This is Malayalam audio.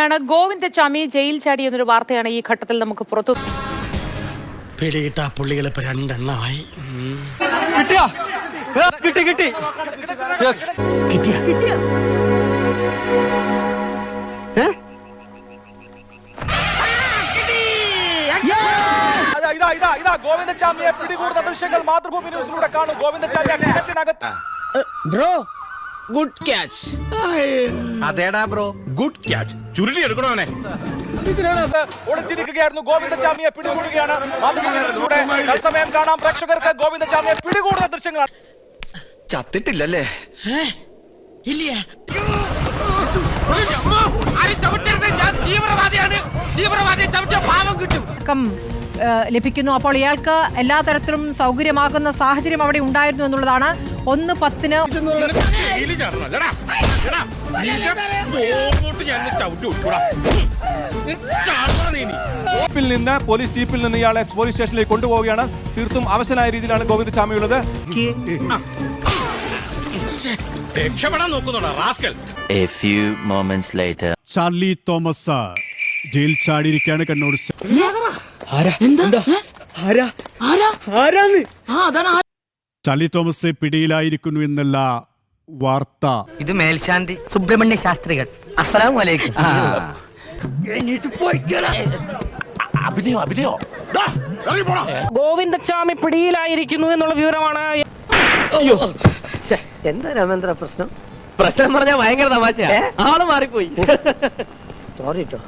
തുടരുകയാണ്. ഗോവിന്ദചാമി ജയിൽ ചാടി എന്നൊരു വാർത്തയാണ് ഈ ഘട്ടത്തിൽ നമുക്ക് പുറത്തു. പിടികിട്ടാ പുള്ളികൾ ഇപ്പൊ രണ്ടെണ്ണമായി. ഗോവിന്ദചാമിയെ പിടികൂടുന്ന ദൃശ്യങ്ങൾ മാതൃഭൂമി ന്യൂസിലൂടെ കാണും. ഗോവിന്ദചാമിയകത്ത് ബ്രോ ഗുഡ് ക്യാച്ച്. അതേടാ ബ്രോ ഗുഡ് ക്യാച്ച്. ചുരുളി എടുക്കണോനെ. ഒളിച്ചിരിക്കുകയായിരുന്നു. ഗോവിന്ദചാമിയെ പിടികൂടുകയാണ്. മാതൃഭൂമിയിലൂടെ തത്സമയം കാണാം പ്രേക്ഷകർക്ക് ഗോവിന്ദചാമിയെ പിടികൂടുന്ന ദൃശ്യങ്ങളാണ്. ചത്തിട്ടില്ലല്ലേ? ഇല്ല. ലഭിക്കുന്നു. അപ്പോൾ ഇയാൾക്ക് എല്ലാ തരത്തിലും സൗകര്യമാകുന്ന സാഹചര്യം അവിടെ ഉണ്ടായിരുന്നു എന്നുള്ളതാണ്. 1:10 നിന്ന് പോലീസ് ജീപ്പിൽ നിന്ന് ഇയാളെ പോലീസ് സ്റ്റേഷനിലേക്ക് കൊണ്ടുപോവുകയാണ്. തീർത്തും അവശനായ രീതിയിലാണ് ഗോവിന്ദചാമിയുള്ളത്. ചാർലി തോമസ് ജയിൽ ചാടിയിരിക്കുകയാണ് കണ്ണൂർ. ചാർലി തോമസ് പിടിയിലായിരിക്കുന്നു എന്നല്ല വാർത്ത. ഇത് മേൽശാന്തി സുബ്രഹ്മണ്യ ശാസ്ത്രികൾ. അസ്സലാമു അലൈക്കും. ഗോവിന്ദചാമി പിടിയിലായിരിക്കുന്നു എന്നുള്ള വിവരമാണ്. എന്താ രാമേന്ദ്ര പ്രശ്നം? പ്രശ്നം പറഞ്ഞാൽ ഭയങ്കര തമാശ. ആള് മാറിപ്പോയി. സോറി കേട്ടോ.